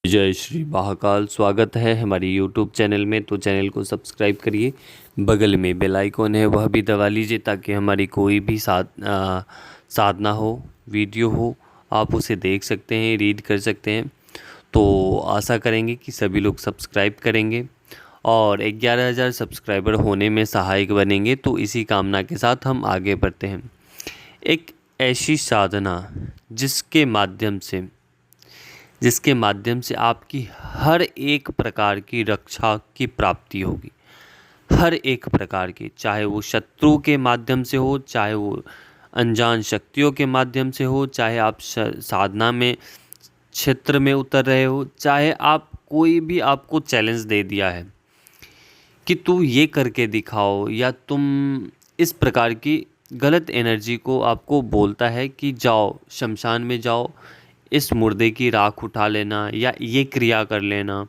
जय श्री महाकाल। स्वागत है हमारी यूट्यूब चैनल में। तो चैनल को सब्सक्राइब करिए, बगल में बेल आइकॉन है वह भी दबा लीजिए ताकि हमारी कोई भी साधना हो, वीडियो हो, आप उसे देख सकते हैं, रीड कर सकते हैं। तो आशा करेंगे कि सभी लोग सब्सक्राइब करेंगे और 11,000 सब्सक्राइबर होने में सहायक बनेंगे। तो इसी कामना के साथ हम आगे बढ़ते हैं। एक ऐसी साधना जिसके माध्यम से आपकी हर एक प्रकार की रक्षा की प्राप्ति होगी, हर एक प्रकार की, चाहे वो शत्रु के माध्यम से हो, चाहे वो अनजान शक्तियों के माध्यम से हो, चाहे आप साधना में क्षेत्र में उतर रहे हो, चाहे आप कोई भी आपको चैलेंज दे दिया है कि तू ये करके दिखाओ, या तुम इस प्रकार की गलत एनर्जी को आपको बोलता है कि जाओ शमशान में जाओ, इस मुर्दे की राख उठा लेना या ये क्रिया कर लेना,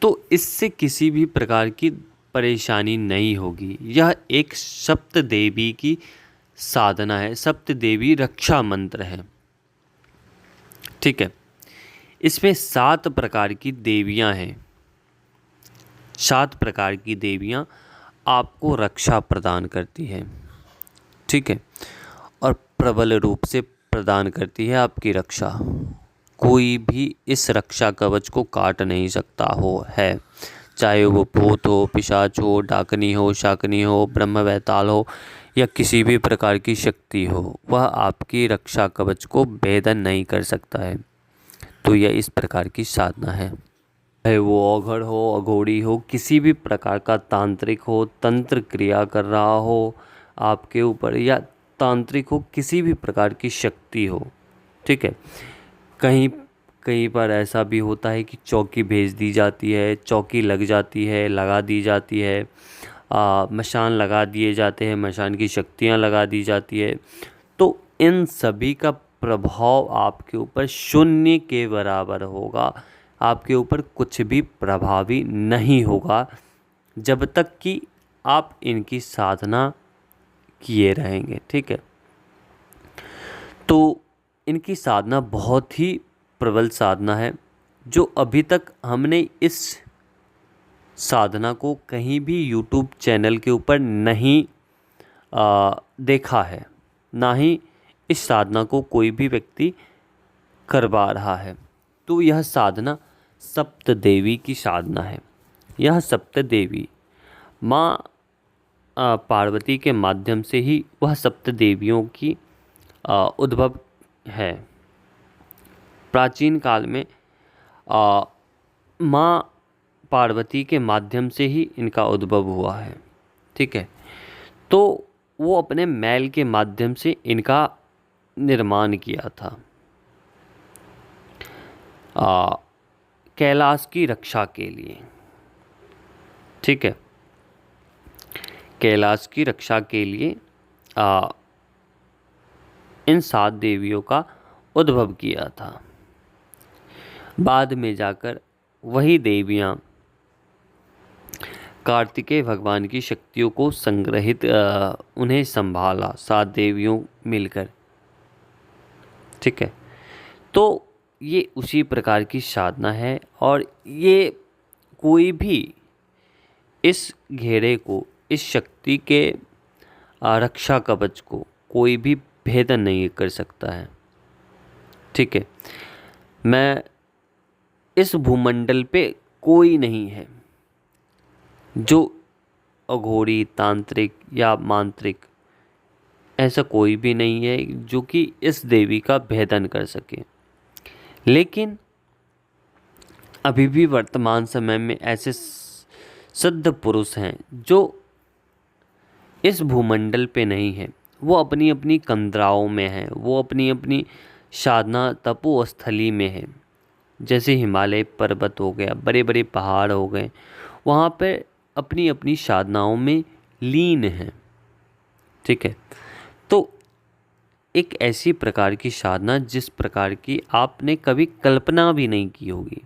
तो इससे किसी भी प्रकार की परेशानी नहीं होगी। यह एक सप्त देवी की साधना है, सप्त देवी रक्षा मंत्र है। ठीक है, इसमें 7 प्रकार की देवियां हैं। 7 प्रकार की देवियां आपको रक्षा प्रदान करती है। ठीक है, और प्रबल रूप से प्रदान करती है आपकी रक्षा। कोई भी इस रक्षा कवच को काट नहीं सकता है, चाहे वो भूत हो, पिशाच हो, डाकनी हो, शाकनी हो, ब्रह्म वेताल हो या किसी भी प्रकार की शक्ति हो, वह आपकी रक्षा कवच को भेदन नहीं कर सकता है। तो यह इस प्रकार की साधना है। चाहे वो औघड़ हो, अघोड़ी हो, किसी भी प्रकार का तांत्रिक हो, तंत्र क्रिया कर रहा हो आपके ऊपर, या तांत्रिक हो, किसी भी प्रकार की शक्ति हो। ठीक है, कहीं पर ऐसा भी होता है कि चौकी भेज दी जाती है, चौकी लग जाती है, लगा दी जाती है, मशान लगा दिए जाते हैं, मशान की शक्तियाँ लगा दी जाती है। तो इन सभी का प्रभाव आपके ऊपर शून्य के बराबर होगा। आपके ऊपर कुछ भी प्रभावी नहीं होगा जब तक कि आप इनकी साधना किए रहेंगे। ठीक है, तो इनकी साधना बहुत ही प्रबल साधना है, जो अभी तक हमने इस साधना को कहीं भी यूट्यूब चैनल के ऊपर नहीं देखा है, ना ही इस साधना को कोई भी व्यक्ति करवा रहा है। तो यह साधना सप्त देवी की साधना है। यह सप्त देवी माँ पार्वती के माध्यम से ही वह सप्त देवियों की उद्भव है। प्राचीन काल में माँ पार्वती के माध्यम से ही इनका उद्भव हुआ है। ठीक है, तो वो अपने मैल के माध्यम से इनका निर्माण किया था कैलाश की रक्षा के लिए। ठीक है, कैलाश की रक्षा के लिए इन 7 देवियों का उद्भव किया था। बाद में जाकर वही देवियाँ कार्तिकेय भगवान की शक्तियों को संग्रहित उन्हें संभाला, 7 देवियों मिलकर। ठीक है, तो ये उसी प्रकार की साधना है, और ये कोई भी इस घेरे को, इस शक्ति के रक्षा कवच को कोई भी भेदन नहीं कर सकता है। ठीक है, मैं इस भूमंडल पे कोई नहीं है जो अघोरी, तांत्रिक या मांत्रिक, ऐसा कोई भी नहीं है जो कि इस देवी का भेदन कर सके। लेकिन अभी भी वर्तमान समय में ऐसे सिद्ध पुरुष हैं जो इस भूमंडल पे नहीं है। वो अपनी अपनी कंदराओं में हैं, वो अपनी अपनी साधना तपोस्थली में है। जैसे हिमालय पर्वत हो गया, बड़े बड़े पहाड़ हो गए, वहाँ पे अपनी अपनी साधनाओं में लीन हैं। ठीक है, तो एक ऐसी प्रकार की साधना जिस प्रकार की आपने कभी कल्पना भी नहीं की होगी।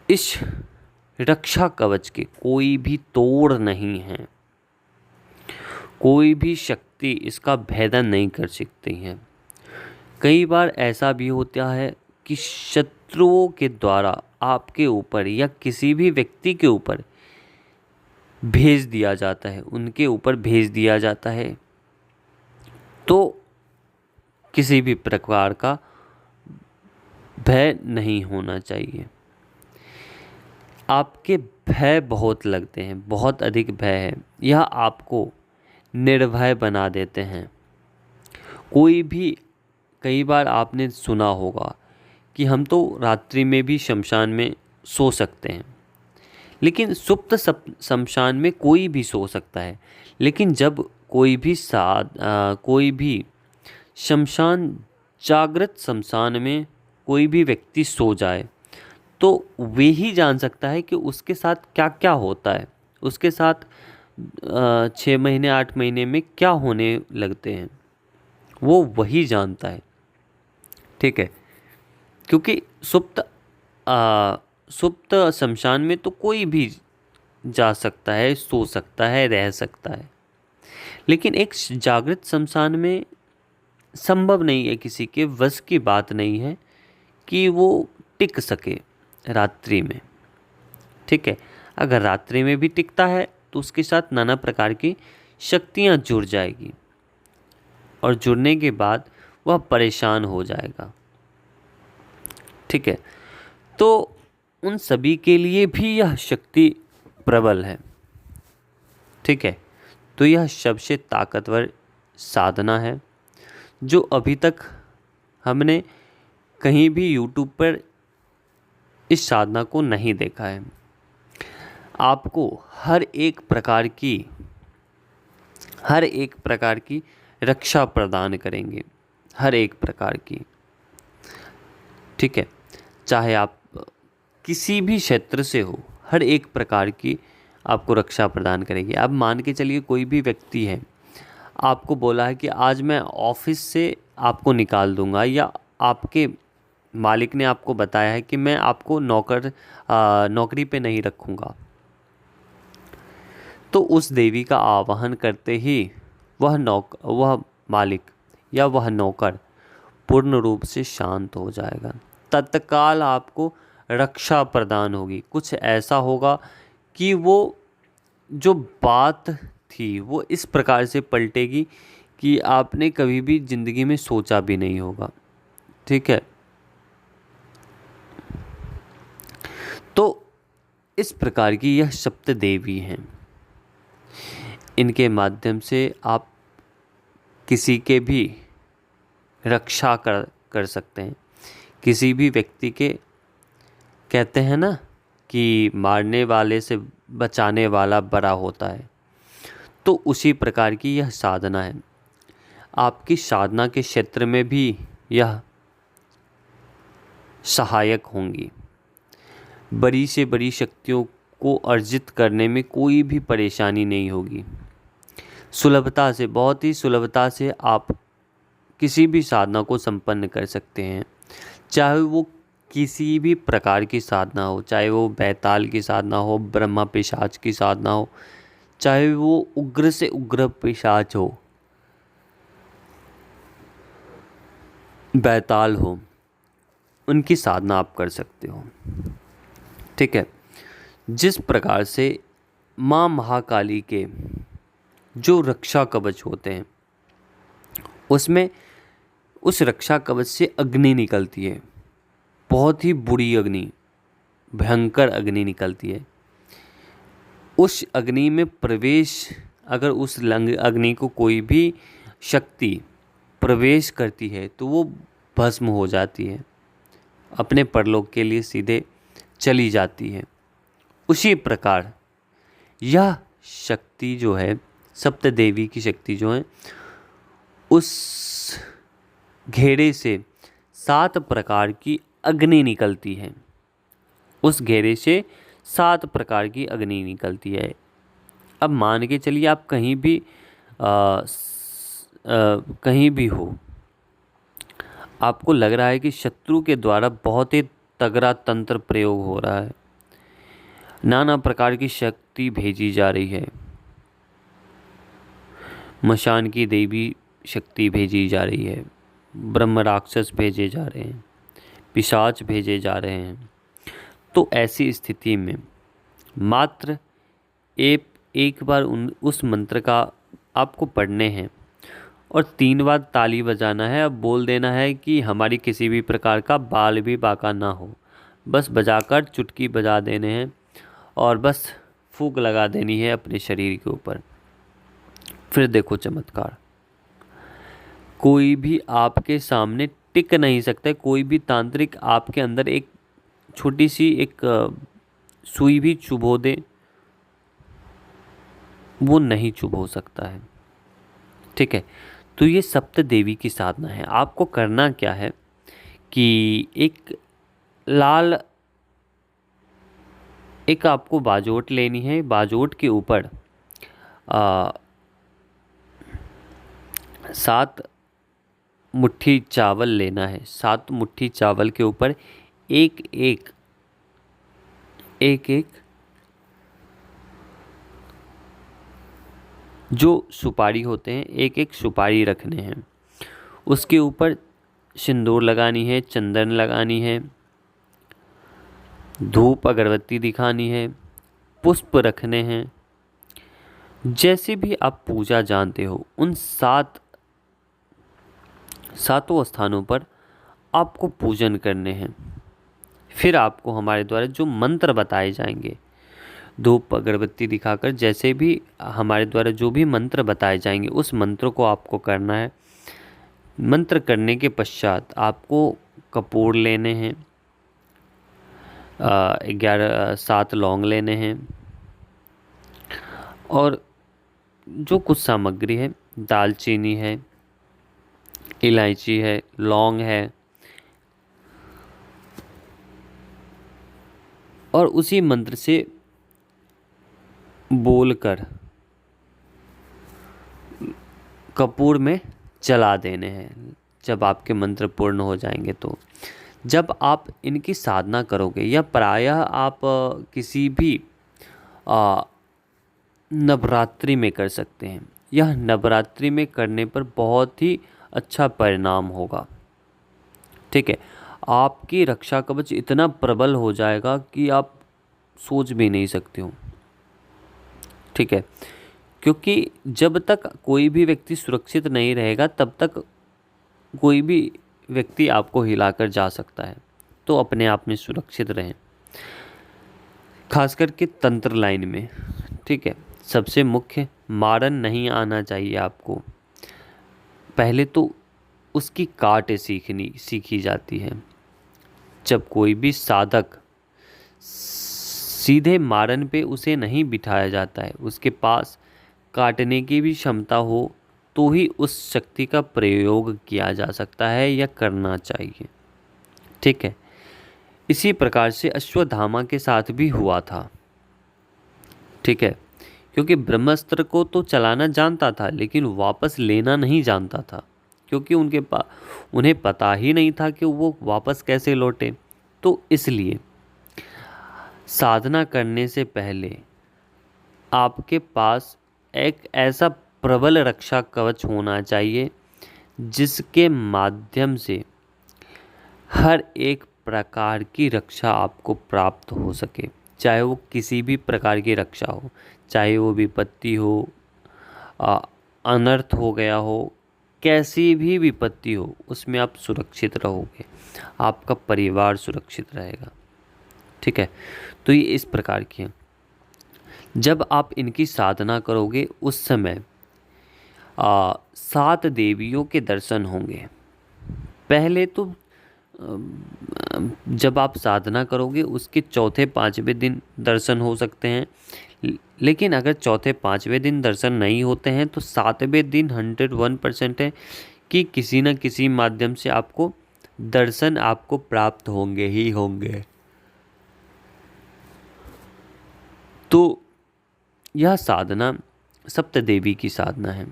इस रक्षा कवच के कोई भी तोड़ नहीं है, कोई भी शक्ति इसका भेदन नहीं कर सकती है। कई बार ऐसा भी होता है कि शत्रुओं के द्वारा आपके ऊपर या किसी भी व्यक्ति के ऊपर भेज दिया जाता है, उनके ऊपर भेज दिया जाता है। तो किसी भी प्रकार का भय नहीं होना चाहिए। आपके भय बहुत लगते हैं, बहुत अधिक भय है, यह आपको निर्भय बना देते हैं। कोई भी, कई बार आपने सुना होगा कि हम तो रात्रि में भी शमशान में सो सकते हैं, लेकिन सुप्त शमशान में कोई भी सो सकता है। लेकिन जब कोई भी शमशान, जागृत शमशान में कोई भी व्यक्ति सो जाए तो वे ही जान सकता है कि उसके साथ क्या क्या होता है, उसके साथ 6 महीने 8 महीने में क्या होने लगते हैं, वो वही जानता है। ठीक है, क्योंकि सुप्त शमशान में तो कोई भी जा सकता है, सो सकता है, रह सकता है। लेकिन एक जागृत शमशान में संभव नहीं है, किसी के वश की बात नहीं है कि वो टिक सके रात्रि में। ठीक है, अगर रात्रि में भी टिकता है तो उसके साथ नाना प्रकार की शक्तियाँ जुड़ जाएगी और जुड़ने के बाद वह परेशान हो जाएगा। ठीक है, तो उन सभी के लिए भी यह शक्ति प्रबल है। ठीक है, तो यह सबसे ताकतवर साधना है जो अभी तक हमने कहीं भी यूट्यूब पर इस साधना को नहीं देखा है। आपको हर एक प्रकार की रक्षा प्रदान करेंगे, हर एक प्रकार की। ठीक है, चाहे आप किसी भी क्षेत्र से हो, हर एक प्रकार की आपको रक्षा प्रदान करेगी। अब मान के चलिए कोई भी व्यक्ति है, आपको बोला है कि आज मैं ऑफिस से आपको निकाल दूंगा, या आपके मालिक ने आपको बताया है कि मैं आपको नौकरी पे नहीं रखूंगा, तो उस देवी का आवाहन करते ही वह मालिक या वह नौकर पूर्ण रूप से शांत हो जाएगा। तत्काल आपको रक्षा प्रदान होगी। कुछ ऐसा होगा कि वो जो बात थी वो इस प्रकार से पलटेगी कि आपने कभी भी जिंदगी में सोचा भी नहीं होगा। ठीक है, तो इस प्रकार की यह सप्त देवी हैं। इनके माध्यम से आप किसी के भी रक्षा कर सकते हैं। किसी भी व्यक्ति के, कहते हैं ना कि मारने वाले से बचाने वाला बड़ा होता है, तो उसी प्रकार की यह साधना है। आपकी साधना के क्षेत्र में भी यह सहायक होंगी। बड़ी से बड़ी शक्तियों को अर्जित करने में कोई भी परेशानी नहीं होगी। सुलभता से, बहुत ही सुलभता से आप किसी भी साधना को संपन्न कर सकते हैं, चाहे वो किसी भी प्रकार की साधना हो, चाहे वो बैताल की साधना हो, ब्रह्मा पिशाच की साधना हो, चाहे वो उग्र से उग्र पिशाच हो, बैताल हो, उनकी साधना आप कर सकते हो। ठीक है, जिस प्रकार से माँ महाकाली के जो रक्षा कवच होते हैं, उसमें उस रक्षा कवच से अग्नि निकलती है, बहुत ही बुरी अग्नि, भयंकर अग्नि निकलती है। उस अग्नि में प्रवेश, अगर उस अग्नि को कोई भी शक्ति प्रवेश करती है तो वो भस्म हो जाती है, अपने परलोक के लिए सीधे चली जाती है। उसी प्रकार यह शक्ति जो है, सप्त देवी की शक्ति जो है, उस घेरे से 7 प्रकार की अग्नि निकलती है। उस घेरे से 7 प्रकार की अग्नि निकलती है। अब मान के चलिए आप कहीं भी हो, आपको लग रहा है कि शत्रु के द्वारा बहुत ही तगड़ा तंत्र प्रयोग हो रहा है, नाना प्रकार की शक्ति भेजी जा रही है, मशान की देवी शक्ति भेजी जा रही है, ब्रह्म राक्षस भेजे जा रहे हैं, पिशाच भेजे जा रहे हैं। तो ऐसी स्थिति में मात्र एक बार उस मंत्र का आपको पढ़ने हैं और 3 बार ताली बजाना है। अब बोल देना है कि हमारी किसी भी प्रकार का बाल भी बाका ना हो, बस बजाकर चुटकी बजा देने हैं और बस फूंक लगा देनी है अपने शरीर के ऊपर। फिर देखो चमत्कार, कोई भी आपके सामने टिक नहीं सकता। कोई भी तांत्रिक आपके अंदर एक छोटी सी एक सुई भी चुभो दे, वो नहीं चुभो सकता है। ठीक है, तो ये सप्त देवी की साधना है। आपको करना क्या है कि एक आपको बाजोट लेनी है। बाजोट के ऊपर 7 मुट्ठी चावल लेना है। 7 मुट्ठी चावल के ऊपर एक एक जो सुपारी होते हैं, एक सुपारी रखने हैं। उसके ऊपर सिंदूर लगानी है, चंदन लगानी है, धूप अगरबत्ती दिखानी है, पुष्प रखने हैं। जैसे भी आप पूजा जानते हो उन सातों स्थानों पर आपको पूजन करने हैं। फिर आपको हमारे द्वारा जो मंत्र बताए जाएंगे, धूप अगरबत्ती दिखाकर जैसे भी हमारे द्वारा जो भी मंत्र बताए जाएंगे उस मंत्र को आपको करना है। मंत्र करने के पश्चात आपको कपूर लेने हैं, 7 लौंग लेने हैं और जो कुछ सामग्री है, दालचीनी है, इलायची है, लौंग है, और उसी मंत्र से बोलकर कपूर में जला देने हैं जब आपके मंत्र पूर्ण हो जाएंगे। तो जब आप इनकी साधना करोगे या प्रायः आप किसी भी नवरात्रि में कर सकते हैं। यह नवरात्रि में करने पर बहुत ही अच्छा परिणाम होगा। ठीक है, आपकी रक्षा कवच इतना प्रबल हो जाएगा कि आप सोच भी नहीं सकते हो। ठीक है, क्योंकि जब तक कोई भी व्यक्ति सुरक्षित नहीं रहेगा तब तक कोई भी व्यक्ति आपको हिलाकर जा सकता है। तो अपने आप में सुरक्षित रहें, खासकर के तंत्र लाइन में। ठीक है, सबसे मुख्य मारन नहीं आना चाहिए आपको। पहले तो उसकी काट सीखी जाती है। जब कोई भी साधक सीधे मारन पे उसे नहीं बिठाया जाता है, उसके पास काटने की भी क्षमता हो तो ही उस शक्ति का प्रयोग किया जा सकता है या करना चाहिए। ठीक है, इसी प्रकार से अश्वत्थामा के साथ भी हुआ था। ठीक है, क्योंकि ब्रह्मास्त्र को तो चलाना जानता था लेकिन वापस लेना नहीं जानता था, क्योंकि उन्हें पता ही नहीं था कि वो वापस कैसे लौटे। तो इसलिए साधना करने से पहले आपके पास एक ऐसा प्रबल रक्षा कवच होना चाहिए जिसके माध्यम से हर एक प्रकार की रक्षा आपको प्राप्त हो सके। चाहे वो किसी भी प्रकार की रक्षा हो, चाहे वो विपत्ति हो, अनर्थ हो गया हो, कैसी भी विपत्ति हो, उसमें आप सुरक्षित रहोगे, आपका परिवार सुरक्षित रहेगा। ठीक है, तो ये इस प्रकार की है। जब आप इनकी साधना करोगे उस समय 7 देवियों के दर्शन होंगे। पहले तो जब आप साधना करोगे उसके चौथे 5वें दिन दर्शन हो सकते हैं, लेकिन अगर चौथे 5वें दिन दर्शन नहीं होते हैं तो 7वें दिन 101% है कि किसी न किसी माध्यम से आपको दर्शन आपको प्राप्त होंगे ही होंगे। तो यह साधना सप्तदेवी की साधना है।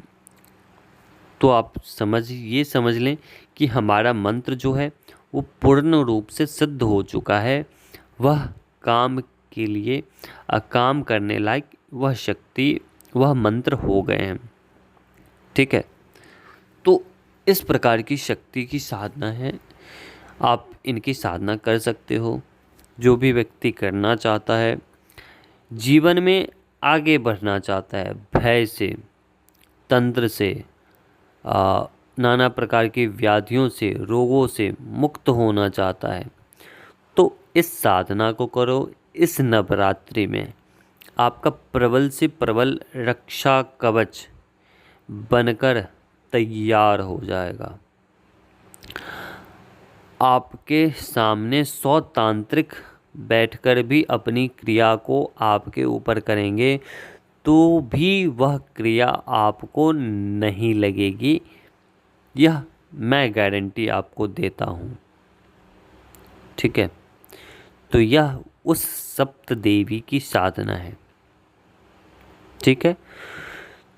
तो आप समझ लें कि हमारा मंत्र जो है वो पूर्ण रूप से सिद्ध हो चुका है। वह काम के लिए काम करने लायक वह शक्ति, वह मंत्र हो गए हैं। ठीक है, तो इस प्रकार की शक्ति की साधना है, आप इनकी साधना कर सकते हो। जो भी व्यक्ति करना चाहता है, जीवन में आगे बढ़ना चाहता है, भय से, तंत्र से, नाना प्रकार की व्याधियों से, रोगों से मुक्त होना चाहता है, तो इस साधना को करो। इस नवरात्रि में आपका प्रबल से प्रबल रक्षा कवच बनकर तैयार हो जाएगा। आपके सामने 100 तांत्रिक बैठकर भी अपनी क्रिया को आपके ऊपर करेंगे तो भी वह क्रिया आपको नहीं लगेगी, यह मैं गारंटी आपको देता हूँ। ठीक है, तो यह उस सप्त देवी की साधना है। ठीक है,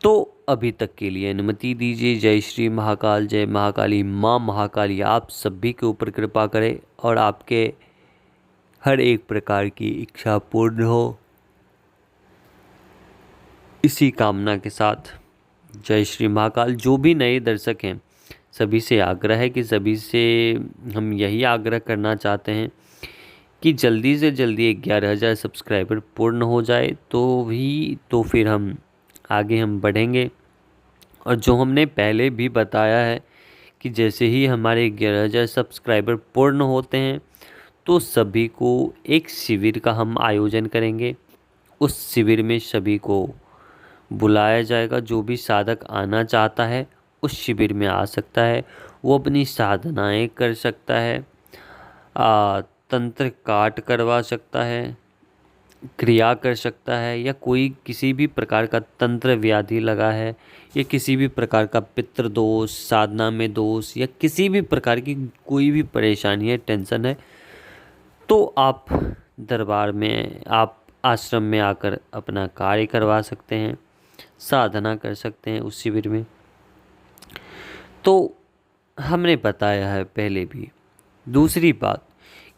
तो अभी तक के लिए अनुमति दीजिए। जय श्री महाकाल, जय महाकाली। माँ महाकाली आप सभी के ऊपर कृपा करे और आपके हर एक प्रकार की इच्छा पूर्ण हो, इसी कामना के साथ जय श्री महाकाल। जो भी नए दर्शक हैं, सभी से आग्रह है कि सभी से हम यही आग्रह करना चाहते हैं कि जल्दी से जल्दी 11,000 सब्सक्राइबर पूर्ण हो जाए तो फिर हम आगे बढ़ेंगे। और जो हमने पहले भी बताया है कि जैसे ही हमारे 11,000 सब्सक्राइबर पूर्ण होते हैं तो सभी को एक शिविर का हम आयोजन करेंगे। उस शिविर में सभी को बुलाया जाएगा। जो भी साधक आना चाहता है उस शिविर में आ सकता है, वो अपनी साधनाएं कर सकता है, तंत्र काट करवा सकता है, क्रिया कर सकता है, या कोई किसी भी प्रकार का तंत्र व्याधि लगा है या किसी भी प्रकार का पितृ दोष, साधना में दोष, या किसी भी प्रकार की कोई भी परेशानी है, टेंशन है, तो आप दरबार में, आप आश्रम में आकर अपना कार्य करवा सकते हैं, साधना कर सकते हैं उस शिविर में। तो हमने बताया है पहले भी। दूसरी बात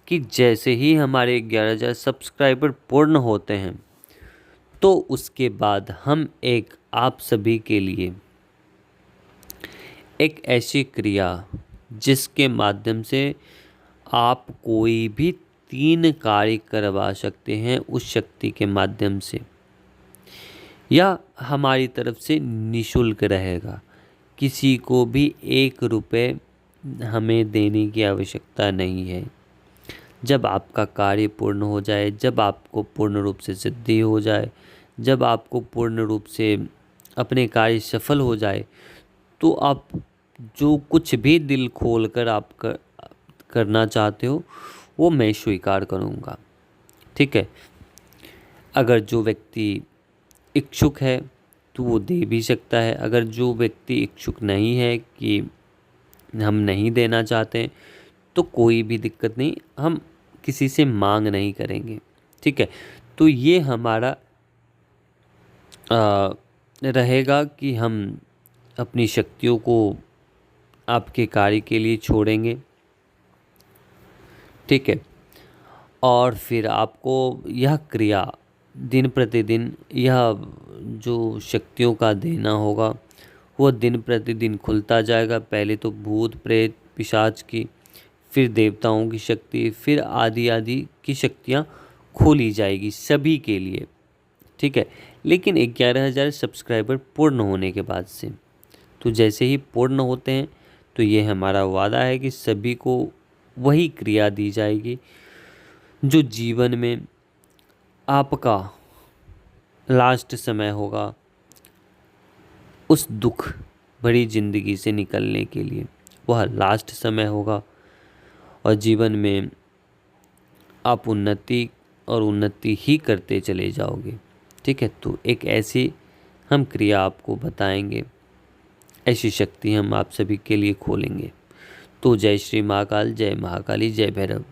कि जैसे ही हमारे 11,000 सब्सक्राइबर पूर्ण होते हैं तो उसके बाद हम आप सभी के लिए एक ऐसी क्रिया जिसके माध्यम से आप कोई भी 3 कार्य करवा सकते हैं उस शक्ति के माध्यम से, या हमारी तरफ से निःशुल्क रहेगा। किसी को भी 1 रुपये हमें देने की आवश्यकता नहीं है। जब आपका कार्य पूर्ण हो जाए, जब आपको पूर्ण रूप से सिद्धि हो जाए, जब आपको पूर्ण रूप से अपने कार्य सफल हो जाए, तो आप जो कुछ भी दिल खोल कर आप करना चाहते हो वो मैं स्वीकार करूँगा। ठीक है, अगर जो व्यक्ति इच्छुक है तो वो दे भी सकता है। अगर जो व्यक्ति इच्छुक नहीं है कि हम नहीं देना चाहते तो कोई भी दिक्कत नहीं, हम किसी से मांग नहीं करेंगे। ठीक है, तो ये हमारा रहेगा कि हम अपनी शक्तियों को आपके कार्य के लिए छोड़ेंगे। ठीक है, और फिर आपको यह क्रिया दिन प्रतिदिन, यह जो शक्तियों का देना होगा वो दिन प्रतिदिन खुलता जाएगा। पहले तो भूत प्रेत पिशाच की, फिर देवताओं की शक्ति, फिर आदि आदि की शक्तियाँ खोली जाएगी सभी के लिए। ठीक है, लेकिन 11,000 सब्सक्राइबर पूर्ण होने के बाद से, तो जैसे ही पूर्ण होते हैं तो ये हमारा वादा है कि सभी को वही क्रिया दी जाएगी जो जीवन में आपका लास्ट समय होगा उस दुख भरी जिंदगी से निकलने के लिए। वह लास्ट समय होगा और जीवन में आप उन्नति ही करते चले जाओगे। ठीक है, तो एक ऐसी हम क्रिया आपको बताएंगे, ऐसी शक्ति हम आप सभी के लिए खोलेंगे। तो जय श्री महाकाल, जय महाकाली, जय भैरव।